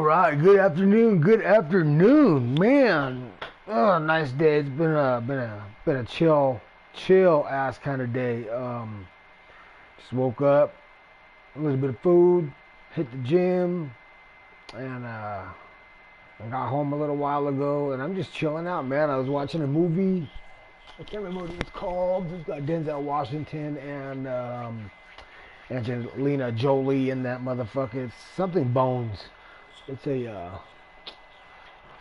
right, good afternoon, man. Oh, nice day. It's been a chill ass kind of day. Just woke up, a little bit of food, hit the gym, and I got home a little while ago, and I'm just chilling out, man. I was watching a movie. I can't remember what it's called. It's got Denzel Washington and Angelina Jolie in that motherfucker. It's something Bones. It's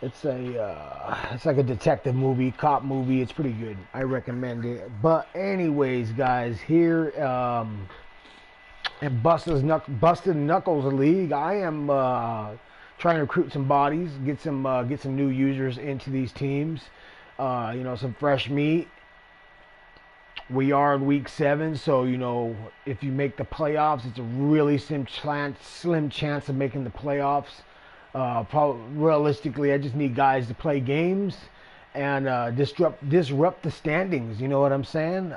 it's like a detective movie, cop movie. It's pretty good. I recommend it. But anyways, guys, here at Bustedknuckles League, I am trying to recruit some bodies, get some new users into these teams. Some fresh meat. We are in week 7, so if you make the playoffs, it's a really slim chance of making the playoffs. Realistically, I just need guys to play games and disrupt the standings. You know what I'm saying?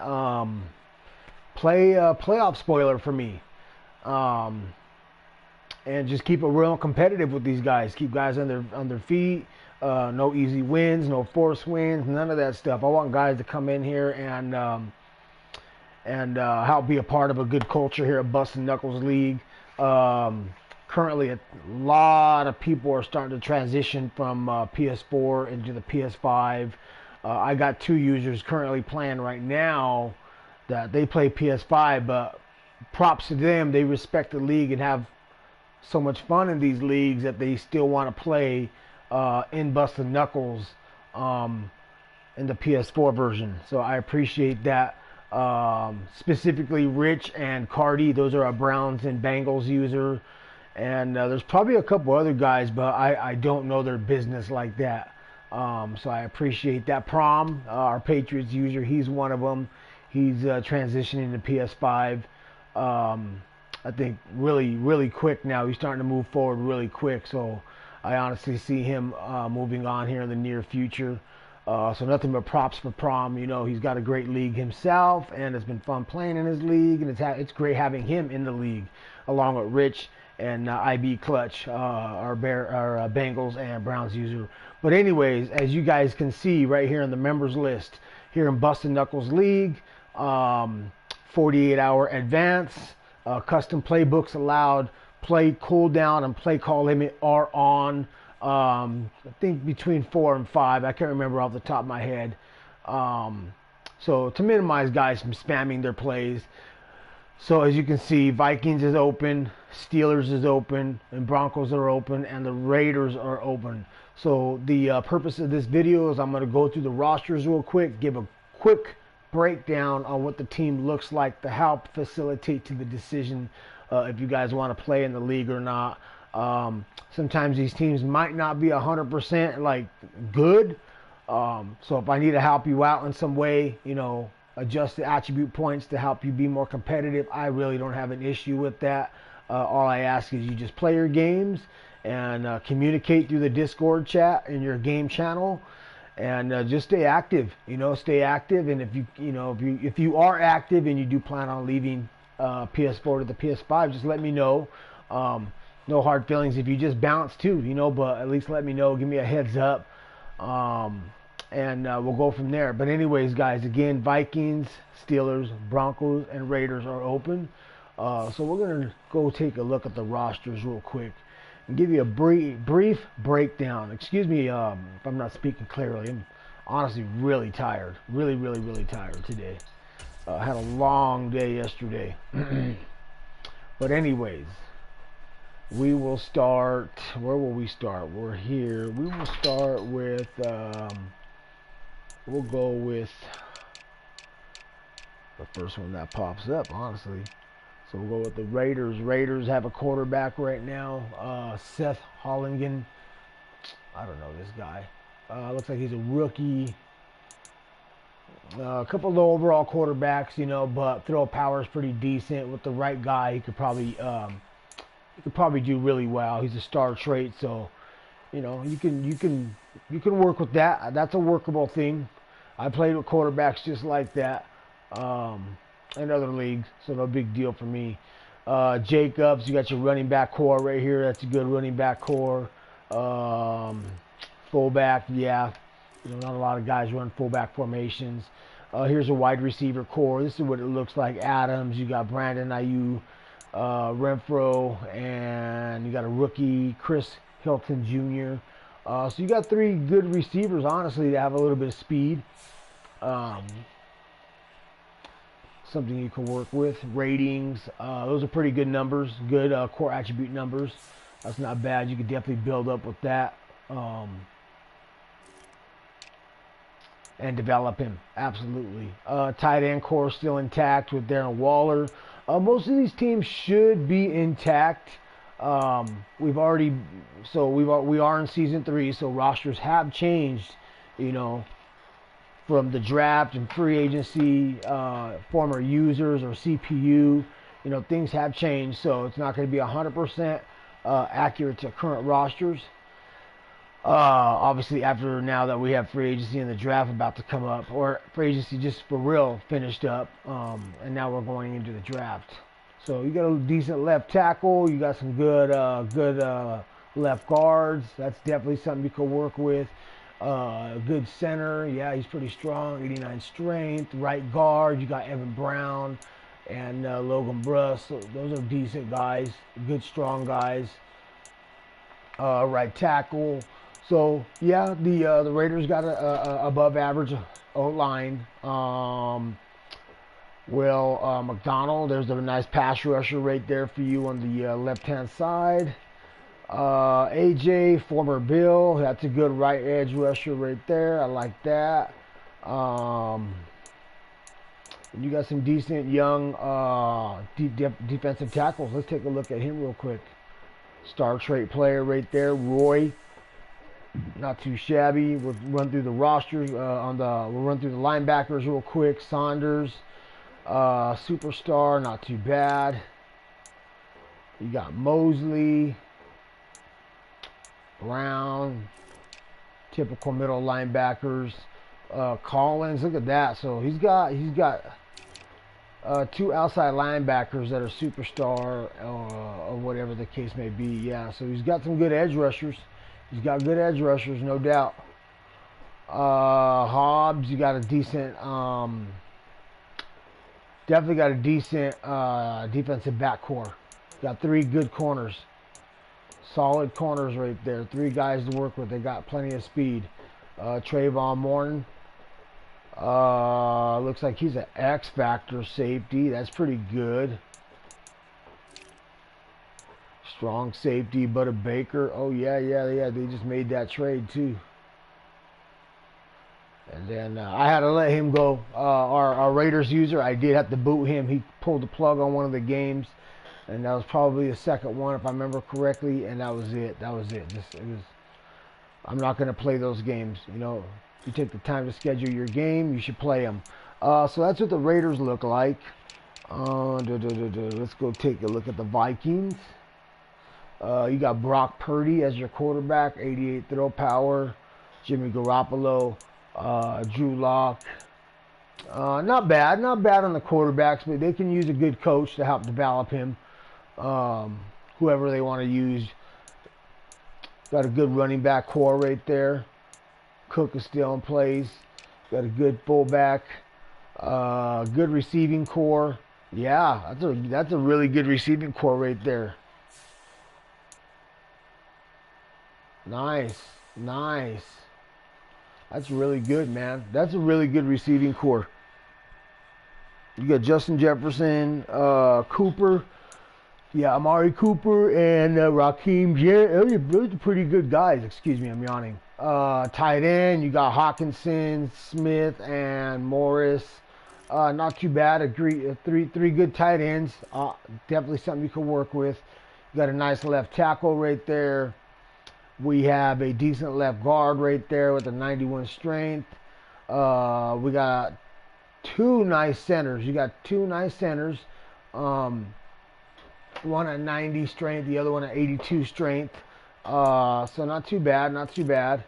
Play a playoff spoiler for me, and just keep it real competitive with these guys. Keep guys on their feet. No easy wins, no forced wins, none of that stuff. I want guys to come in here and help be a part of a good culture here at Bustedknuckles League. Currently, a lot of people are starting to transition from PS4 into the PS5. I got 2 users currently playing right now that they play PS5, but props to them. They respect the league and have so much fun in these leagues that they still want to play in Bustedknuckles in the PS4 version. So I appreciate that. Specifically Rich and Cardi, those are our Browns and Bengals user. And there's probably a couple other guys, but I don't know their business like that. So I appreciate that. Prom, our Patriots user, he's one of them. He's transitioning to PS5. I think really quick now. He's starting to move forward really quick. So I honestly see him moving on here in the near future. So nothing but props for Prom. He's got a great league himself, and it's been fun playing in his league, and it's great having him in the league, along with Rich and IB Clutch, our Bengals and Browns user. But anyways, as you guys can see right here in the members list, here in Bustedknuckles League, 48-hour advance, custom playbooks allowed, play cooldown and play call limit are on. I think between 4 and 5. I can't remember off the top of my head. So to minimize guys from spamming their plays. So as you can see, Vikings is open, Steelers is open, and Broncos are open, and the Raiders are open. So the purpose of this video is I'm going to go through the rosters real quick, give a quick breakdown on what the team looks like to help facilitate to the decision if you guys want to play in the league or not. Sometimes these teams might not be 100% like good. So if I need to help you out in some way, adjust the attribute points to help you be more competitive, I really don't have an issue with that. All I ask is you just play your games and communicate through the Discord chat in your game channel, and just stay active. Stay active. And if you are active and you do plan on leaving PS4 to the PS5, just let me know. No hard feelings if you just bounce too, but at least let me know. Give me a heads up. And we'll go from there. But anyways, guys, again, Vikings, Steelers, Broncos, and Raiders are open. So we're going to go take a look at the rosters real quick and give you a brief breakdown. Excuse me if I'm not speaking clearly. I'm honestly really tired. Really tired today. Had a long day yesterday. But anyways, we will start. Where will we start? We're here. We will start with... we'll go with the first one that pops up, honestly. So we'll go with the Raiders. Raiders have a quarterback right now, Seth Hollingen. I don't know this guy. Looks like he's a rookie. A couple low overall quarterbacks, but throw power is pretty decent. With the right guy, he could probably do really well. He's a star trait, so you can work with that. That's a workable thing. I played with quarterbacks just like that in other leagues, so no big deal for me. Jacobs, you got your running back core right here. That's a good running back core. Um, fullback, yeah. Not a lot of guys run fullback formations. Here's a wide receiver core. This is what it looks like. Adams, you got Brandon Ayuk, Renfro, and you got a rookie, Chris Hilton Jr. So you got 3 good receivers, honestly, that have a little bit of speed. Something you can work with. Ratings, those are pretty good numbers. Good core attribute numbers. That's not bad. You could definitely build up with that. And develop him, absolutely. Tight end core still intact with Darren Waller. Most of these teams should be intact. We are in season 3, so rosters have changed, from the draft and free agency, former users or CPU. Things have changed, so it's not going to be 100% accurate to current rosters. Obviously, after now that we have free agency and the draft about to come up, or free agency just for real finished up, and now we're going into the draft. So you got a decent left tackle. You got some good left guards. That's definitely something you can work with. Good center. Yeah, he's pretty strong. 89 strength. Right guard. You got Evan Brown and Logan Bruss. So those are decent guys. Good, strong guys. Right tackle. So yeah, the Raiders got a above average O-line. McDonald, there's a nice pass rusher right there for you on the left-hand side. AJ, former Bill, that's a good right edge rusher right there. I like that. You got some decent young defensive tackles. Let's take a look at him real quick. Star trait player right there, Roy. Not too shabby. We'll run through the rosters we'll run through the linebackers real quick. Saunders, superstar, not too bad. You got Mosley, Brown, typical middle linebackers. Collins, look at that. So he's got 2 outside linebackers that are superstar or whatever the case may be. Yeah, so he's got some good edge rushers. He's got good edge rushers, no doubt. Hobbs, you got a decent, definitely got a decent defensive back core. Got 3 good corners. Solid corners right there. 3 guys to work with. They got plenty of speed. Trayvon Morton. Looks like he's an X Factor safety. That's pretty good. Strong safety, Butter Baker. Oh, yeah. They just made that trade, too. And then I had to let him go. Our Raiders user, I did have to boot him. He pulled the plug on one of the games. And that was probably the second one, if I remember correctly. And that was it. I'm not going to play those games. If you take the time to schedule your game, you should play them. So that's what the Raiders look like. Let's go take a look at the Vikings. You got Brock Purdy as your quarterback, 88 throw power. Jimmy Garoppolo, Drew Lock. Not bad on the quarterbacks, but they can use a good coach to help develop him. Whoever they want to use. Got a good running back core right there. Cook is still in place. Got a good fullback. Good receiving core. Yeah, that's a really good receiving core right there. Nice. That's really good, man. That's a really good receiving core. You got Justin Jefferson, Cooper. Yeah, Amari Cooper and Raheem Jarrett. Those are pretty good guys. Excuse me, I'm yawning. Tight end, you got Hawkinson, Smith, and Morris. Not too bad. Three good tight ends. Definitely something you can work with. You got a nice left tackle right there. We have a decent left guard right there with a 91 strength. We got 2 nice centers. You got 2 nice centers. One at 90 strength, the other one at 82 strength. So not too bad.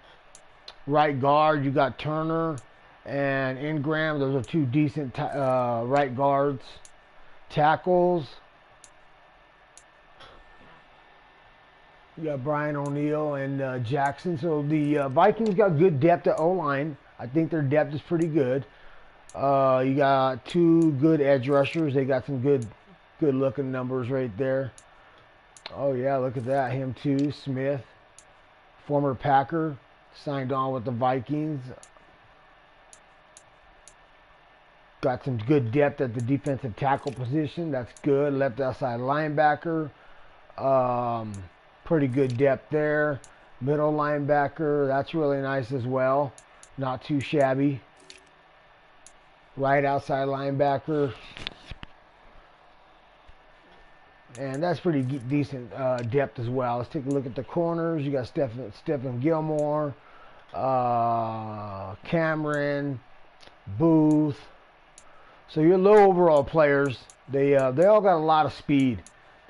Right guard, you got Turner and Ingram. Those are 2 decent right guards. Tackles. You got Brian O'Neill and Jackson. So the Vikings got good depth at O-line. I think their depth is pretty good. You got two good edge rushers. They got some good looking numbers right there. Oh yeah, look at that. Him too. Smith, former Packer, signed on with the Vikings. Got some good depth at the defensive tackle position. That's good. Left outside linebacker. Pretty good depth there. Middle linebacker. That's really nice as well. Not too shabby. Right outside linebacker. And that's pretty decent depth as well. Let's take a look at the corners. You got Stephen Gilmore, Cameron, Booth. So your low overall players, they all got a lot of speed.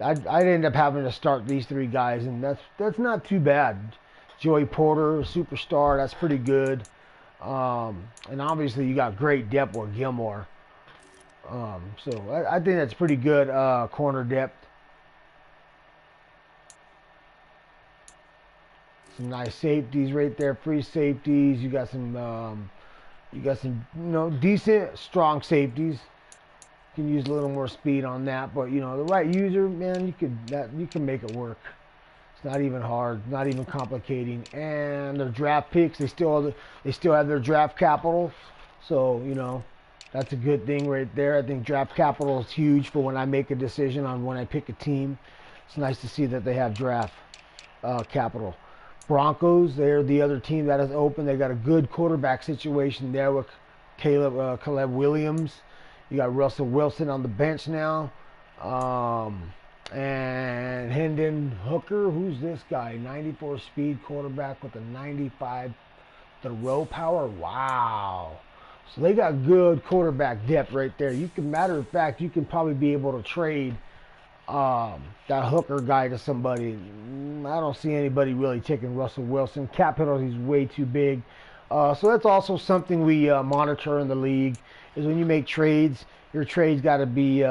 I'd end up having to start these three guys, and that's not too bad. Joey Porter, superstar, that's pretty good. And obviously you got great depth with Gilmore. So I think that's pretty good corner depth. Some nice safeties right there, free safeties. You got some decent, strong safeties. You can use a little more speed on that, but the right user, man, you can make it work. It's not even hard, not even complicating. And their draft picks, they still have their draft capital, so that's a good thing right there. I think draft capital is huge for when I make a decision on when I pick a team. It's nice to see that they have draft capital. Broncos, they're the other team that is open. They got a good quarterback situation there with Caleb Williams. You got Russell Wilson on the bench now. And Hendon Hooker, who's this guy? 94 speed quarterback with a 95 throw power. Wow. So they got good quarterback depth right there. Matter of fact, you can probably be able to trade that Hooker guy to somebody. I don't see anybody really taking Russell Wilson. Cap penalty is way too big. So that's also something we monitor in the league, is when you make trades, your trades got to be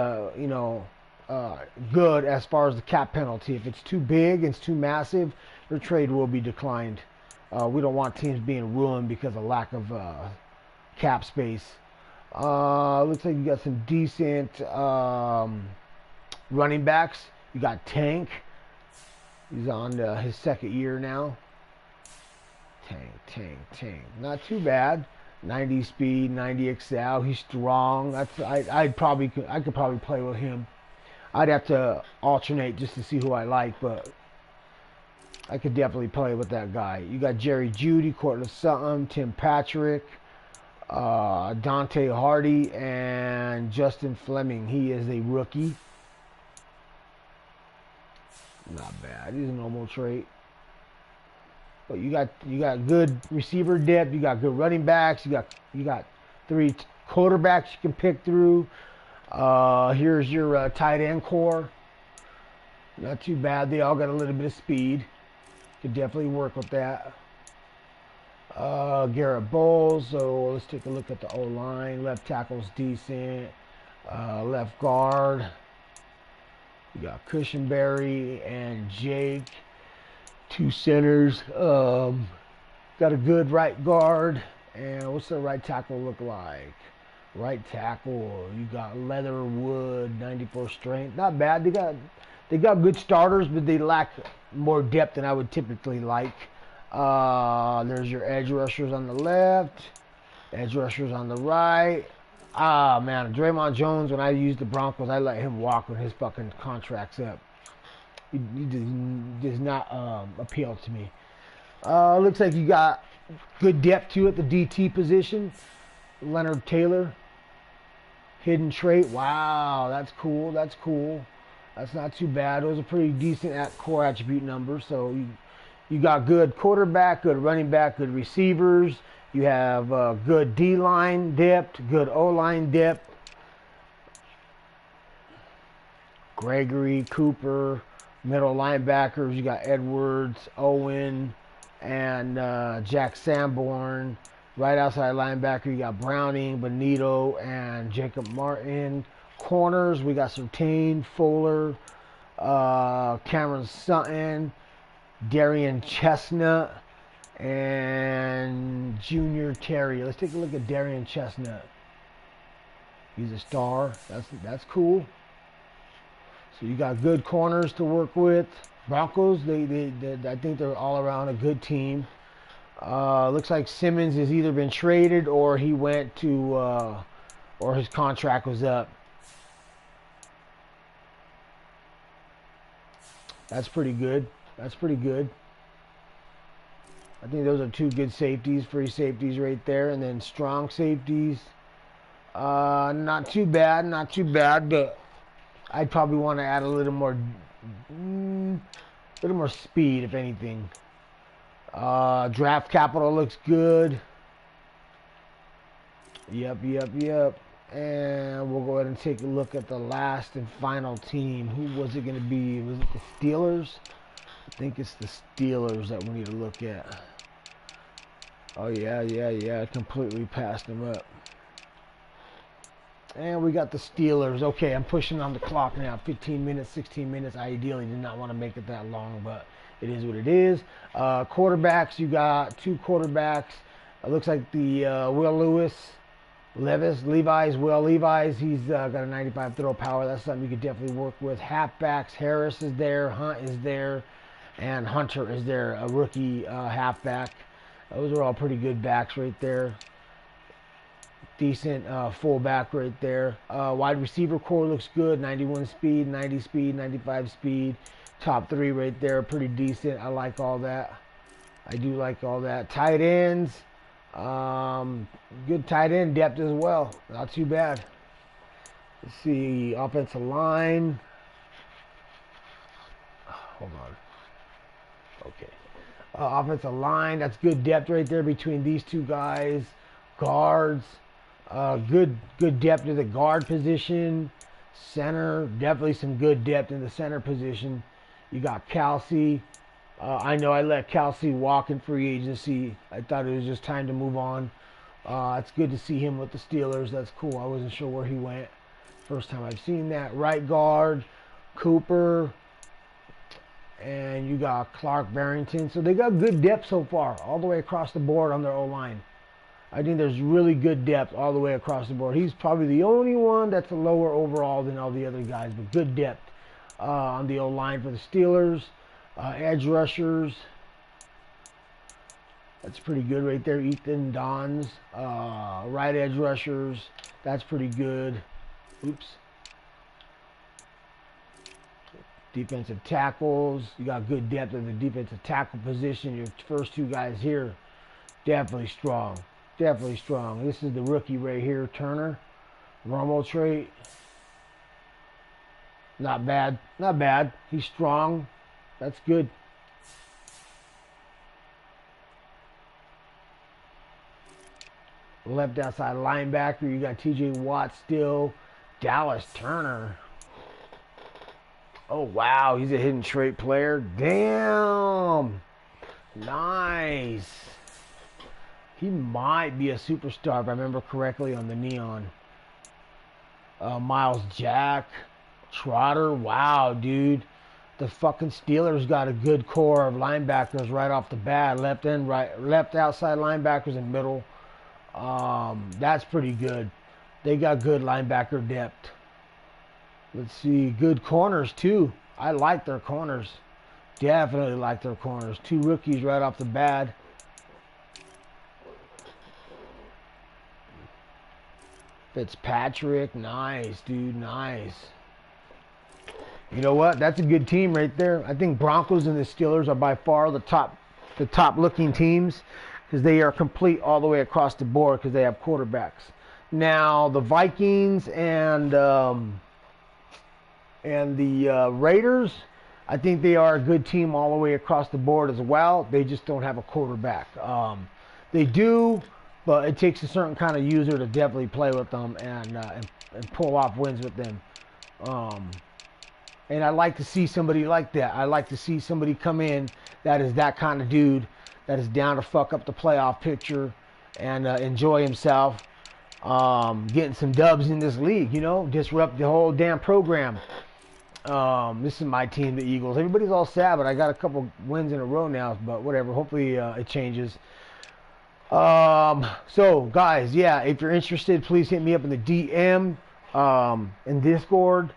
good as far as the cap penalty. If it's too big, it's too massive, your trade will be declined. We don't want teams being ruined because of lack of cap space. Looks like you got some decent running backs. You got Tank. He's on his second year now. Tank. Not too bad. 90 speed, 90 excel. He's strong. I could probably play with him. I'd have to alternate just to see who I like, but I could definitely play with that guy. You got Jerry Jeudy, Cortland Sutton, Tim Patrick, Dante Hardy, and Justin Fleming. He is a rookie. Not bad. He's a normal trait. But you got good receiver depth. You got good running backs. You got three quarterbacks you can pick through. Here's your tight end core. Not too bad. They all got a little bit of speed. Could definitely work with that. Garrett Bowles. So let's take a look at the O-line. Left tackle's decent. Left guard. You got Cushenberry and Jake. Two centers. Got a good right guard. And what's the right tackle look like? Right tackle, you got Leatherwood, 94 strength. Not bad. They got good starters, but they lack more depth than I would typically like. There's your edge rushers on the left, edge rushers on the right. Ah, man, Draymond Jones, when I used the Broncos, I let him walk when his fucking contract's up. He does not appeal to me. Looks like you got good depth too at the DT position. Leonard Taylor, hidden trait. Wow, that's cool. That's not too bad. Those are pretty decent core attribute numbers. So you got good quarterback, good running back, good receivers. You have good D-line depth, good O-line depth. Gregory, Cooper, middle linebackers. You got Edwards, Owen, and Jack Sanborn. Right outside linebacker, you got Browning, Benito, and Jacob Martin. Corners, we got Surtain, Fuller, Cameron Sutton, Darian Chestnut, and Junior Terry. Let's take a look at Darian Chestnut. He's a star. That's cool. So you got good corners to work with. Broncos, they I think they're all around a good team. Looks like Simmons has either been traded or he went to, or his contract was up. That's pretty good. That's pretty good. I think those are two good safeties, free safeties right there, and then strong safeties. Not too bad, not too bad, but I'd probably want to add a little more speed, if anything. Draft capital looks good. Yep. And we'll go ahead and take a look at the last and final team. Who was it going to be? Was it the Steelers? I think it's the Steelers that we need to look at. Oh, yeah. Completely passed them up. And we got the Steelers. Okay, I'm pushing on the clock now. 15 minutes, 16 minutes. I ideally did not want to make it that long, but it is what it is. Quarterbacks, you got two quarterbacks. It looks like the Will Levis. He's got a 95 throw power. That's something you could definitely work with. Halfbacks, Harris is there, Hunt is there, and Hunter is there, a rookie halfback. Those are all pretty good backs right there. Decent fullback right there. Wide receiver core looks good. 91 speed, 90 speed, 95 speed. Top three right there. Pretty decent. I like all that. I do like all that. Tight ends. Good tight end depth as well. Not too bad. Let's see. Offensive line. Hold on. Okay. Offensive line. That's good depth right there between these two guys. Guards. Good depth in the guard position. Center, definitely some good depth in the center position. You got Kelsey. I know I let Kelsey walk in free agency. I thought it was just time to move on. It's good to see him with the Steelers. That's cool. I wasn't sure where he went. First time I've seen that. Right guard, Cooper. And you got Clark Barrington. So they got good depth so far, all the way across the board on their O-line. I think there's really good depth all the way across the board. He's probably the only one that's a lower overall than all the other guys, but good depth on the O-line for the Steelers. Edge rushers. That's pretty good right there. Ethan Dons. Right edge rushers. That's pretty good. Oops. Defensive tackles. You got good depth at the defensive tackle position. Your first two guys here, definitely strong. Definitely strong. This is the rookie right here, Turner. Romo trait. Not bad. Not bad. He's strong. That's good. Left outside linebacker. You got TJ Watt still. Dallas Turner. Oh, wow. He's a hidden trait player. Damn. Nice. He might be a superstar if I remember correctly on the neon. Miles Jack. Trotter. Wow, dude. The fucking Steelers got a good core of linebackers right off the bat. Left outside linebackers and middle. That's pretty good. They got good linebacker depth. Let's see. Good corners, too. I like their corners. Definitely like their corners. Two rookies right off the bat. Fitzpatrick. Nice, dude. Nice. You know what? That's a good team right there. I think Broncos and the Steelers are by far the top looking teams because they are complete all the way across the board because they have quarterbacks. Now the Vikings and the Raiders, I think they are a good team all the way across the board as well. They just don't have a quarterback. They do, but it takes a certain kind of user to definitely play with them and pull off wins with them. And I like to see somebody like that. I like to see somebody come in that is that kind of dude that is down to fuck up the playoff picture and enjoy himself, getting some dubs in this league, you know, disrupt the whole damn program. This is my team, the Eagles. Everybody's all sad, but I got a couple wins in a row now. But whatever. Hopefully it changes. So guys, yeah, if you're interested, please hit me up in the DM in Discord.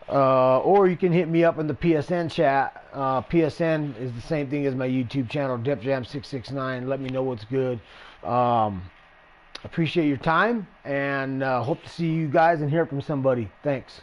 Or you can hit me up in the PSN chat. PSN is the same thing as my YouTube channel, DepJam669. Let me know what's good. Appreciate your time, and hope to see you guys and hear from somebody. Thanks.